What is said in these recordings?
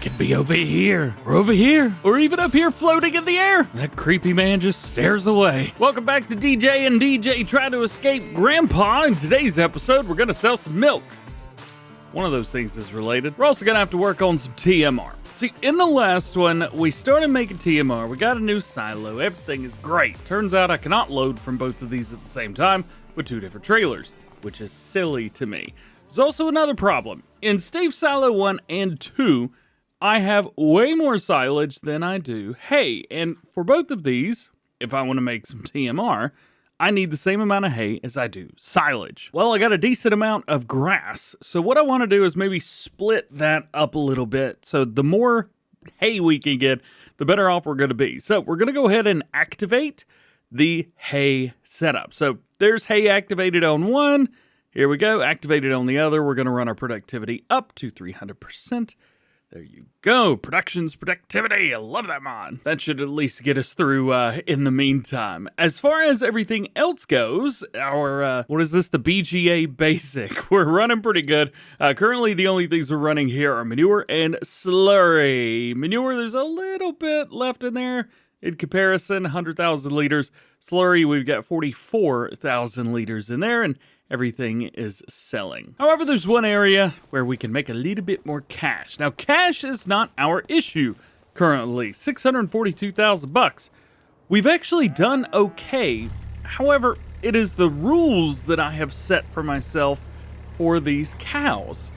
could be over here, or even up here floating in the air. That creepy man just stares away. Welcome back to DJ and DJ Try to Escape Grandpa. In today's episode, we're gonna sell some milk. One of those things is related. We're also gonna have to work on some TMR. See, in the last one, we started making TMR. We got a new silo. Everything is great. Turns out I cannot load from both of these at the same time with two different trailers, which is silly to me. There's also another problem. In Stave Silo 1 and 2, I have way more silage than I do hay. And for both of these, if I want to make some TMR, I need the same amount of hay as I do silage. Well, I got a decent amount of grass. So what I want to do is maybe split that up a little bit. So the more hay we can get, the better off we're going to be. So we're going to go ahead and activate the hay setup. So there's hay activated on one. Here we go, activated on the other. We're going to run our productivity up to 300%. There you go, production's productivity. I love that mod. That should at least get us through in the meantime. As far as everything else goes, our, what is this, the BGA Basic. We're running pretty good. Currently, the only things we're running here are manure and slurry. Manure, there's a little bit left in there. In comparison, 100,000 liters. Slurry, we've got 44,000 liters in there, and everything is selling. However, there's one area where we can make a little bit more cash. Now, cash is not our issue currently. 642,000 bucks. We've actually done okay. However, it is the rules that I have set for myself for these cows.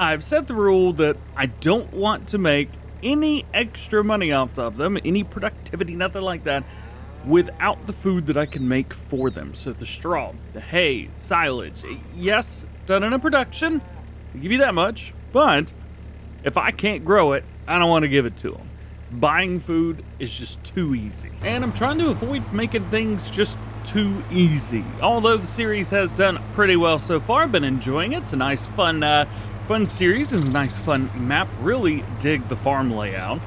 I've set the rule that I don't want to make any extra money off of them, any productivity, nothing like that, without the food that I can make for them. So the straw, the hay, silage, yes, done in a production, I'll give you that much, but if I can't grow it, I don't want to give it to them. Buying food is just too easy. And I'm trying to avoid making things just too easy. Although the series has done pretty well so far, I've been enjoying it. It's a nice, fun series. It's a nice, fun map. Really dig the farm layout.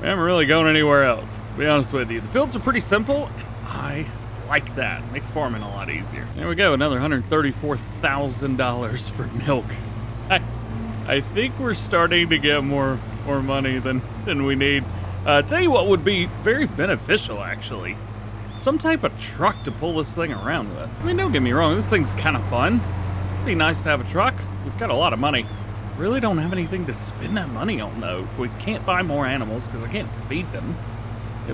I haven't really gone anywhere else, to be honest with you. The fields are pretty simple. I like that. Makes farming a lot easier. There we go, another $134,000 for milk. I think we're starting to get more money than we need. Tell you what would be very beneficial, actually. Some type of truck to pull this thing around with. I mean, don't get me wrong, this thing's kind of fun. It'd be nice to have a truck. We've got a lot of money. Really don't have anything to spend that money on, though. We can't buy more animals because I can't feed them.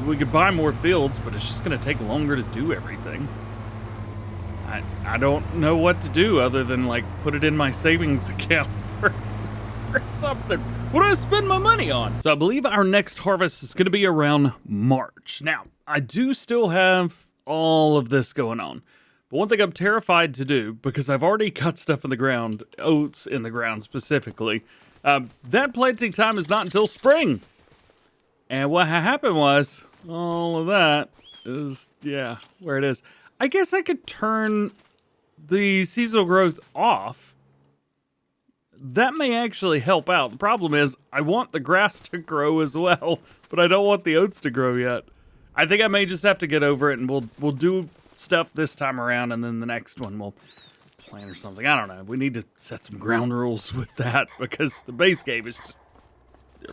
We could buy more fields, but it's just going to take longer to do everything. I don't know what to do other than, like, put it in my savings account for something. What do I spend my money on? So I believe our next harvest is going to be around March. Now, I do still have all of this going on. But one thing I'm terrified to do, because I've already cut stuff in the ground, oats in the ground specifically, that planting time is not until spring. And what happened was, all of that is, yeah, where it is. I guess I could turn the seasonal growth off. That may actually help out. The problem is, I want the grass to grow as well, but I don't want the oats to grow yet. I think I may just have to get over it, and we'll do stuff this time around, and then the next one we'll plan or something. I don't know. We need to set some ground rules with that because the base game is just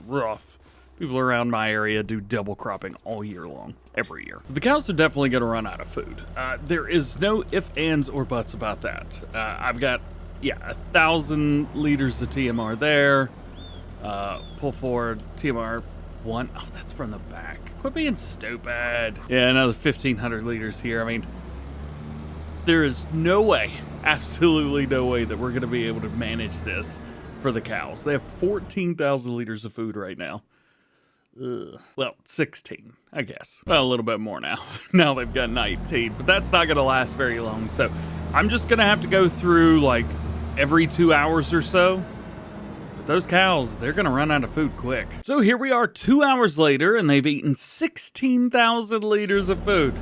rough. People around my area do double cropping all year long, every year. So the cows are definitely going to run out of food. There is no ifs, ands, or buts about that. I've got, 1,000 liters of TMR there. Pull forward, TMR 1. Oh, that's from the back. Quit being stupid. Yeah, another 1,500 liters here. I mean, there is no way, absolutely no way that we're going to be able to manage this for the cows. They have 14,000 liters of food right now. Ugh. Well, 16, I guess. Well, a little bit more now. Now they've got 19, but that's not going to last very long. So I'm just going to have to go through like every 2 hours or so. But those cows, they're going to run out of food quick. So here we are 2 hours later, and they've eaten 16,000 liters of food.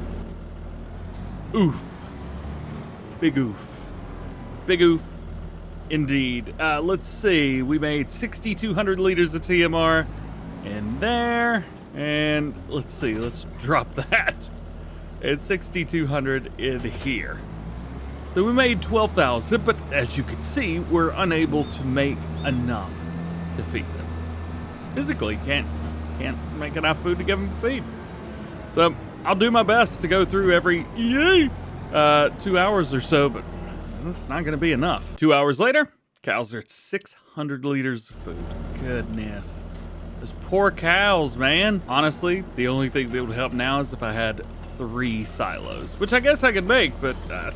Oof. Big oof. Big oof. Indeed. Let's see. We made 6,200 liters of TMR in there. And let's see. Let's drop that. It's 6,200 in here. So we made 12,000, but as you can see, we're unable to make enough to feed them. physically can't make enough food to give them feed. So I'll do my best to go through every 2 hours or so, but it's not going to be enough. 2 hours later, cows are at 600 liters of food. Goodness. Those poor cows, man. Honestly, the only thing that would help now is if I had 3 silos, which I guess I could make, but I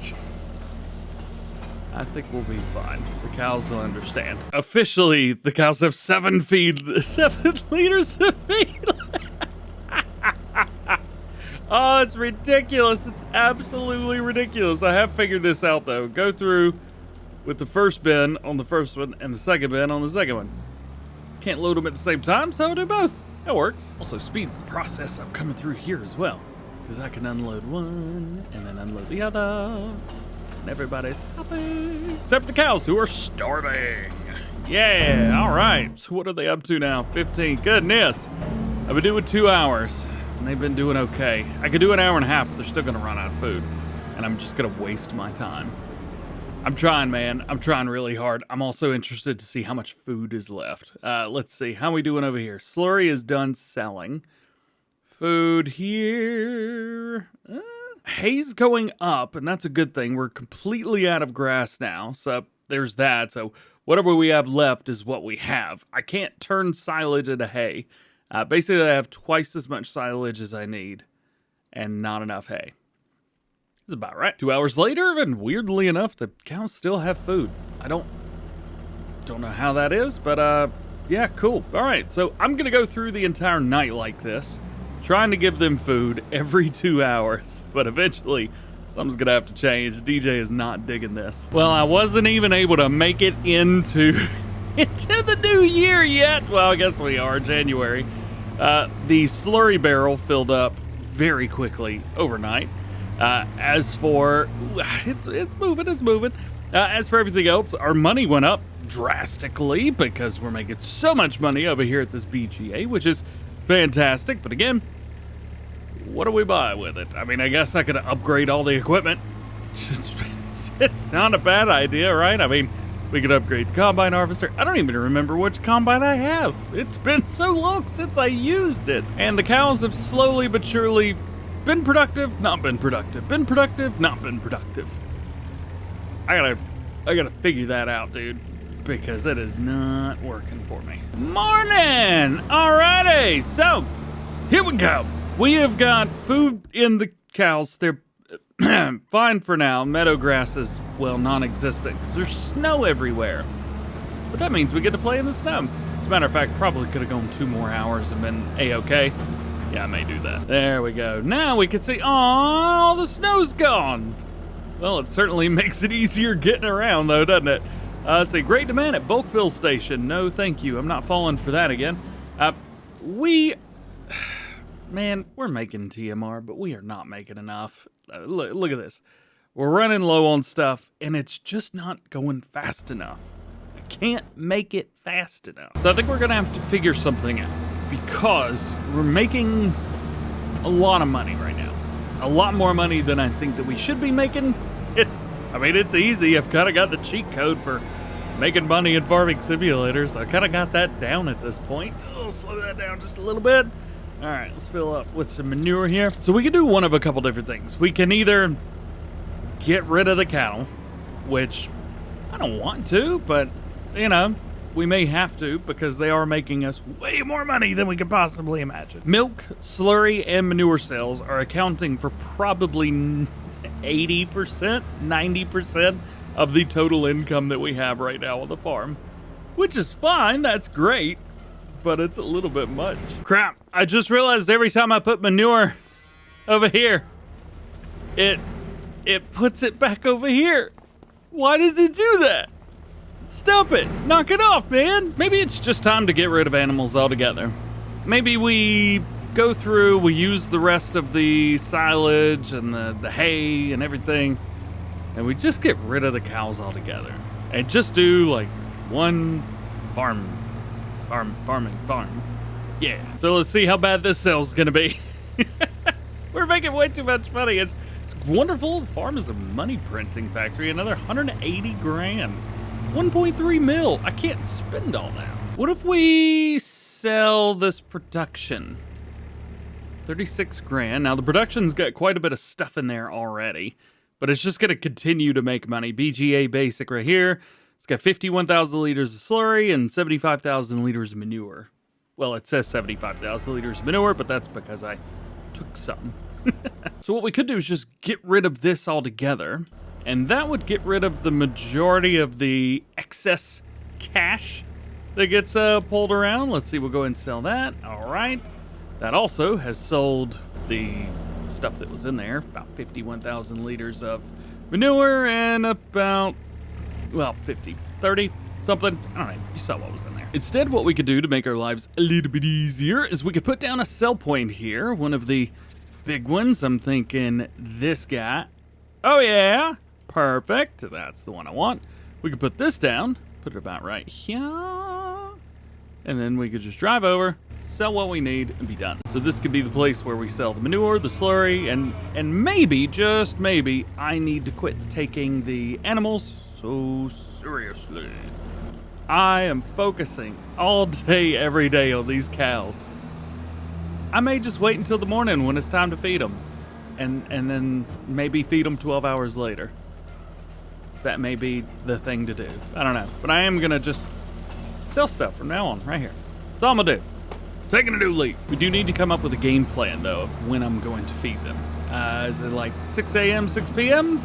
think we'll be fine. The cows will understand. Officially, the cows have 7 liters of feed. Oh, it's ridiculous. It's absolutely ridiculous. I have figured this out, though. Go through with the first bin on the first one and the second bin on the second one. Can't load them at the same time, so I'll do both. That works. Also speeds the process up coming through here as well, because I can unload one and then unload the other. And everybody's happy. Except for the cows, who are starving. Yeah, all right. So what are they up to now? 15. Goodness. I've been doing 2 hours, and they've been doing okay. I could do an hour and a half, but they're still gonna run out of food. And I'm just gonna waste my time. I'm trying, man. I'm trying really hard. I'm also interested to see how much food is left. Let's see. How are we doing over here? Slurry is done selling. Food here. Hay's going up, and that's a good thing. We're completely out of grass now, so there's that. So whatever we have left is what we have. I can't turn silage into hay. Basically, I have twice as much silage as I need, and not enough hay. That's about right. 2 hours later, and weirdly enough, the cows still have food. I don't know how that is, but yeah, cool. All right, so I'm gonna go through the entire night like this, trying to give them food every 2 hours, but eventually something's gonna have to change. DJ is not digging this. Well, I wasn't even able to make it into the new year yet. Well, I guess we are, January. The slurry barrel filled up very quickly overnight. As for, it's moving. As for everything else, our money went up drastically because we're making so much money over here at this BGA, which is fantastic. But again, what do we buy with it? I mean, I guess I could upgrade all the equipment. It's not a bad idea, right? I mean, we could upgrade the combine harvester. I don't even remember which combine I have. It's been so long since I used it. And the cows have slowly but surely been productive, not been productive, been productive, not been productive. I gotta figure that out, dude, because it is not working for me. Morning! Alrighty, so here we go. We have got food in the cows. They're fine for now. Meadow grass is, well, non-existent because there's snow everywhere. But that means we get to play in the snow. As a matter of fact, probably could have gone 2 more hours and been A-okay. Yeah, I may do that. There we go. Now we can see, all the snow's gone. Well, it certainly makes it easier getting around, though, doesn't it? See, great demand at bulk fill station. No, thank you. I'm not falling for that again. Man, we're making TMR, but we are not making enough. Look at this. We're running low on stuff, and it's just not going fast enough. I can't make it fast enough. So I think we're going to have to figure something out, because we're making a lot of money right now. A lot more money than I think that we should be making. It's easy. I've kind of got the cheat code for making money in farming simulators. I kind of got that down at this point. Oh, slow that down just a little bit. All right, let's fill up with some manure here. So we can do one of a couple different things. We can either get rid of the cattle, which I don't want to, but, you know, we may have to because they are making us way more money than we could possibly imagine. Milk, slurry, and manure sales are accounting for probably 80%, 90% of the total income that we have right now on the farm, which is fine. That's great. But it's a little bit much. Crap, I just realized every time I put manure over here, it puts it back over here. Why does it do that? Stop it, knock it off, man. Maybe it's just time to get rid of animals altogether. Maybe we go through, we use the rest of the silage and the hay and everything, and we just get rid of the cows altogether. And just do like one farm. Yeah. So let's see how bad this sale's gonna be. We're making way too much money. It's wonderful. The farm is a money printing factory. Another 180 grand. 1.3 mil. I can't spend all that. What if we sell this production. 36 grand. Now, the production's got quite a bit of stuff in there already, but it's just going to continue to make money. BGA basic right here. It's got 51,000 liters of slurry and 75,000 liters of manure. Well, it says 75,000 liters of manure, but that's because I took some. So what we could do is just get rid of this altogether, and that would get rid of the majority of the excess cash that gets pulled around. Let's see, we'll go ahead and sell that. All right. That also has sold the stuff that was in there, about 51,000 liters of manure and about, well, 30, something. I don't know, you saw what was in there. Instead, what we could do to make our lives a little bit easier is we could put down a sell point here, one of the big ones. I'm thinking this guy. Oh yeah, perfect. That's the one I want. We could put this down, put it about right here, and then we could just drive over, sell what we need, and be done. So this could be the place where we sell the manure, the slurry, and maybe, just maybe, I need to quit taking the animals so seriously. I am focusing all day, every day on these cows. I may just wait until the morning when it's time to feed them, and then maybe feed them 12 hours later. That may be the thing to do. I don't know. But I am going to just sell stuff from now on, right here. That's all I'm going to do. Taking a new leaf. We do need to come up with a game plan, though, of when I'm going to feed them. Is it like 6 a.m., 6 p.m.?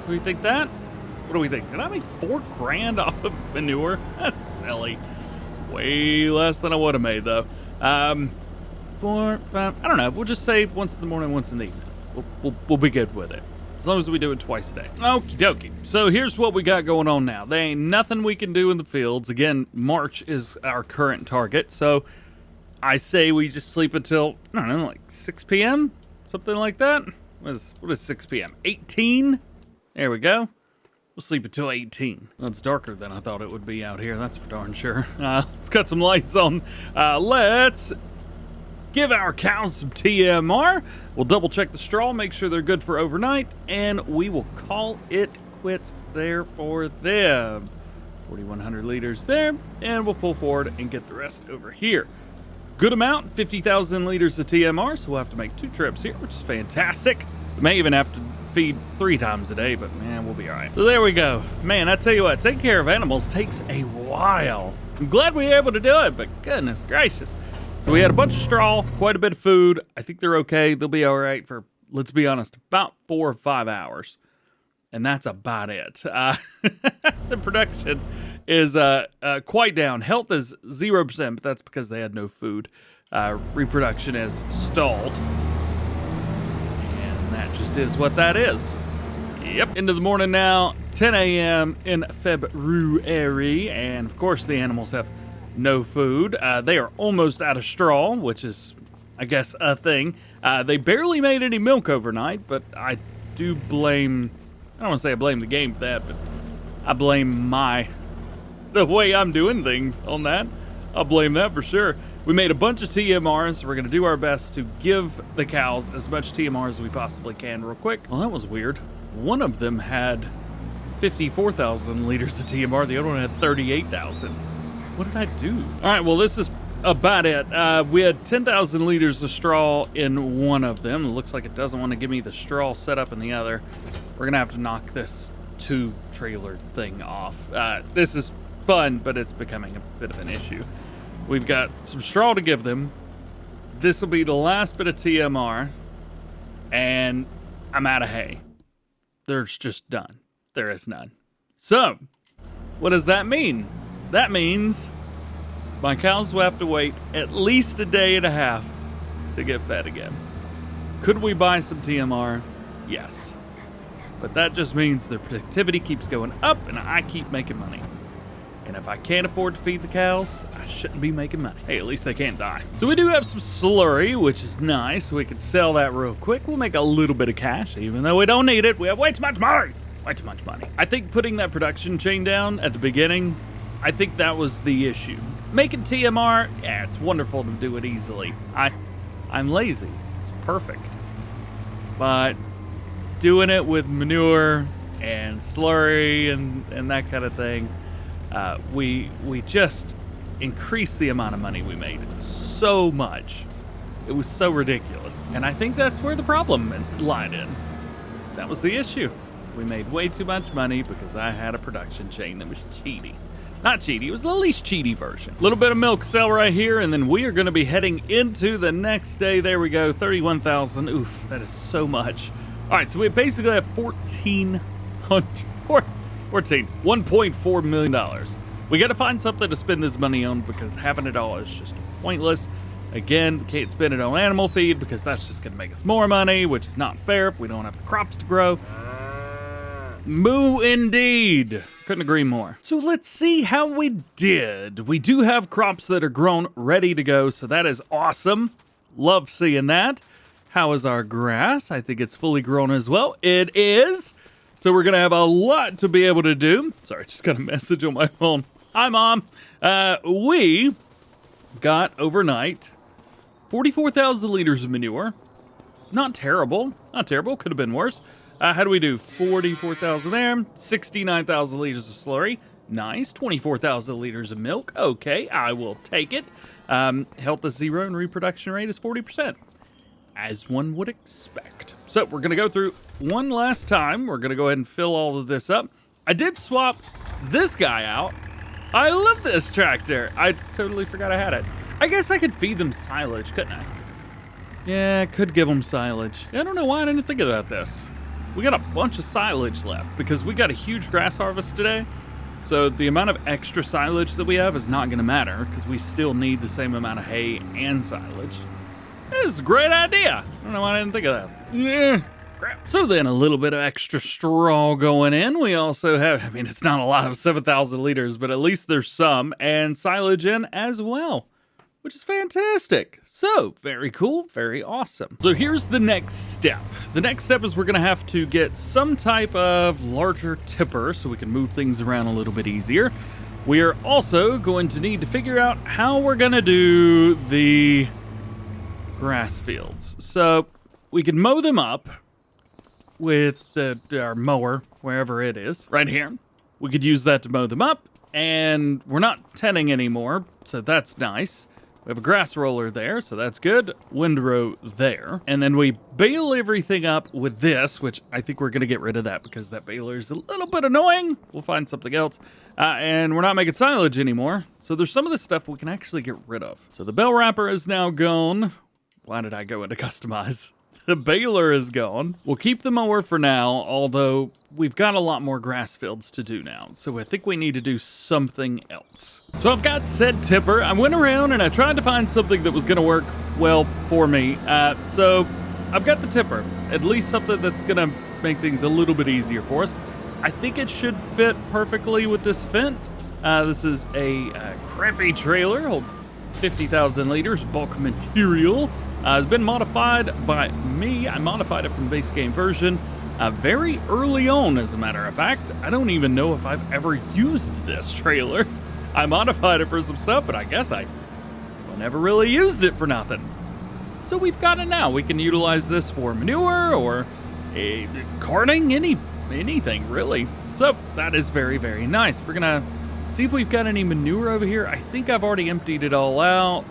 Do we think that? What do we think? Did I make $4 grand off of manure? That's silly. Way less than I would have made, though. 4, 5, I don't know. We'll just say once in the morning, once in the evening. We'll be good with it. As long as we do it twice a day. Okie dokie. So here's what we got going on now. There ain't nothing we can do in the fields. Again, March is our current target. So I say we just sleep until, I don't know, like 6 p.m.? Something like that? What is 6 p.m.? 18? There we go. We'll sleep until 18. Well, it's darker than I thought it would be out here. That's for darn sure. Let's cut some lights on. Let's give our cows some TMR. We'll double check the straw, make sure they're good for overnight, and we will call it quits there for them. 4,100 liters there, and we'll pull forward and get the rest over here. Good amount, 50,000 liters of TMR, so we'll have to make 2 trips here, which is fantastic. We may even have to feed 3 times a day, but man, we'll be all right. So there we go. Man, I tell you what, taking care of animals takes a while. I'm glad we were able to do it, but goodness gracious. So we had a bunch of straw, quite a bit of food. I think they're okay. They'll be all right for, let's be honest, about 4 or 5 hours. And that's about it. The production is quite down. Health is 0%, but that's because they had no food. Reproduction is stalled. And that just is what that is. Yep, into the morning now, 10 a.m. in February. And of course the animals have no food. They are almost out of straw, which is, I guess, a thing. They barely made any milk overnight, but I do blame, I don't want to say I blame the game for that, but I blame the way I'm doing things on that. I'll blame that for sure. We made a bunch of TMRs. So we're going to do our best to give the cows as much TMR as we possibly can real quick. Well, that was weird. One of them had 54,000 liters of TMR. The other one had 38,000. What did I do? All right, well, this is about it. We had 10,000 liters of straw in one of them. It looks like it doesn't want to give me the straw set up in the other. We're going to have to knock this 2-trailer thing off. This is fun, but it's becoming a bit of an issue. We've got some straw to give them. This will be the last bit of TMR, and I'm out of hay. There's just none. There is none. So, what does that mean? That means my cows will have to wait at least a day and a half to get fed again. Could we buy some TMR? Yes. But that just means their productivity keeps going up and I keep making money. And if I can't afford to feed the cows, I shouldn't be making money. Hey, at least they can't die. So we do have some slurry, which is nice. We can sell that real quick. We'll make a little bit of cash, even though we don't need it. We have way too much money. Way too much money. I think putting that production chain down at the beginning, I think that was the issue. Making TMR, yeah, it's wonderful to do it easily. I'm lazy. It's perfect. But doing it with manure and slurry and that kind of thing, we just, increase the amount of money we made so much. It was so ridiculous. And I think that's where the problem lied in. That was the issue. We made way too much money because I had a production chain that was cheaty. Not cheaty, it was the least cheaty version. A little bit of milk sell right here, and then we are going to be heading into the next day. There we go, 31,000. Oof, that is so much. All right, so we basically have $1.4 million. We got to find something to spend this money on because having it all is just pointless. Again, we can't spend it on animal feed because that's just going to make us more money, which is not fair if we don't have the crops to grow. Moo indeed. Couldn't agree more. So let's see how we did. We do have crops that are grown, ready to go, so that is awesome. Love seeing that. How is our grass? I think it's fully grown as well. It is. So we're going to have a lot to be able to do. Sorry, just got a message on my phone. Hi, Mom. We got overnight 44,000 liters of manure. Not terrible. Not terrible. Could have been worse. How do we do? 44,000 there. 69,000 liters of slurry. Nice. 24,000 liters of milk. Okay, I will take it. Health is 0 and reproduction rate is 40%. As one would expect. So we're going to go through one last time. We're going to go ahead and fill all of this up. I did swap this guy out. I love this tractor. I totally forgot I had it. I guess I could feed them silage, couldn't I? Yeah, I could give them silage. I don't know why I didn't think about this. We got a bunch of silage left because we got a huge grass harvest today. So the amount of extra silage that we have is not going to matter because we still need the same amount of hay and silage. This is a great idea. I don't know why I didn't think of that. Yeah, crap. So then a little bit of extra straw going in. We also have, I mean, it's not a lot of 7,000 liters, but at least there's some, and silage in as well, which is fantastic. So very cool, very awesome. So here's the next step. The next step is we're gonna have to get some type of larger tipper so we can move things around a little bit easier. We are also going to need to figure out how we're gonna do the grass fields. So we can mow them up with our mower, wherever it is, right here. We could use that to mow them up, and we're not tenning anymore, so that's nice. We have a grass roller there, so that's good. Windrow there. And then we bale everything up with this, which I think we're going to get rid of that because that baler is a little bit annoying. We'll find something else. And we're not making silage anymore. So there's some of this stuff we can actually get rid of. So the bale wrapper is now gone. Why did I go into customize? The baler is gone. We'll keep the mower for now, although we've got a lot more grass fields to do now. So I think we need to do something else. So I've got said tipper. I went around and I tried to find something that was gonna work well for me. So I've got the tipper, at least something that's gonna make things a little bit easier for us. I think it should fit perfectly with this Fendt. This is a crappy trailer, holds 50,000 liters, bulk material. It's been modified by me. I modified it from base game version very early on, as a matter of fact. I don't even know if I've ever used this trailer. I modified it for some stuff, but I guess I never really used it for nothing. So we've got it now. We can utilize this for manure or carting, anything really. So that is very, very nice. We're gonna see if we've got any manure over here. I think I've already emptied it all out.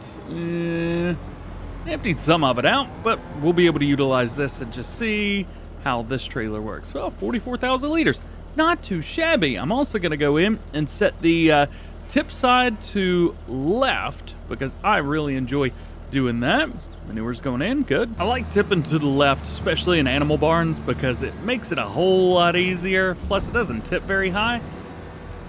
Emptied some of it out, but we'll be able to utilize this and just see how this trailer works. Well, 44,000 liters, not too shabby. I'm also gonna go in and set the tip side to left because I really enjoy doing that. Manure's going in, good. I like tipping to the left, especially in animal barns because it makes it a whole lot easier. Plus it doesn't tip very high,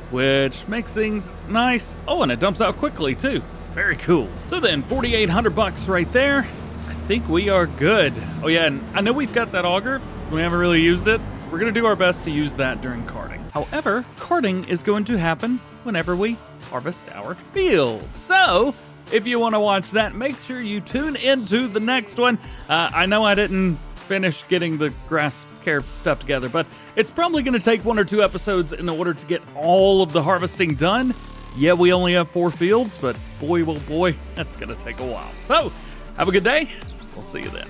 which makes things nice. Oh, and it dumps out quickly too. Very cool. So then, 4,800 bucks right there. I think we are good. Oh yeah, and I know we've got that auger. We haven't really used it. We're gonna do our best to use that during carting. However, carting is going to happen whenever we harvest our field. So, if you wanna watch that, make sure you tune into the next one. I know I didn't finish getting the grass care stuff together, but it's probably gonna take 1 or 2 episodes in order to get all of the harvesting done. Yeah, we only have 4 fields, but boy, oh boy, that's gonna take a while. So, have a good day. We'll see you then.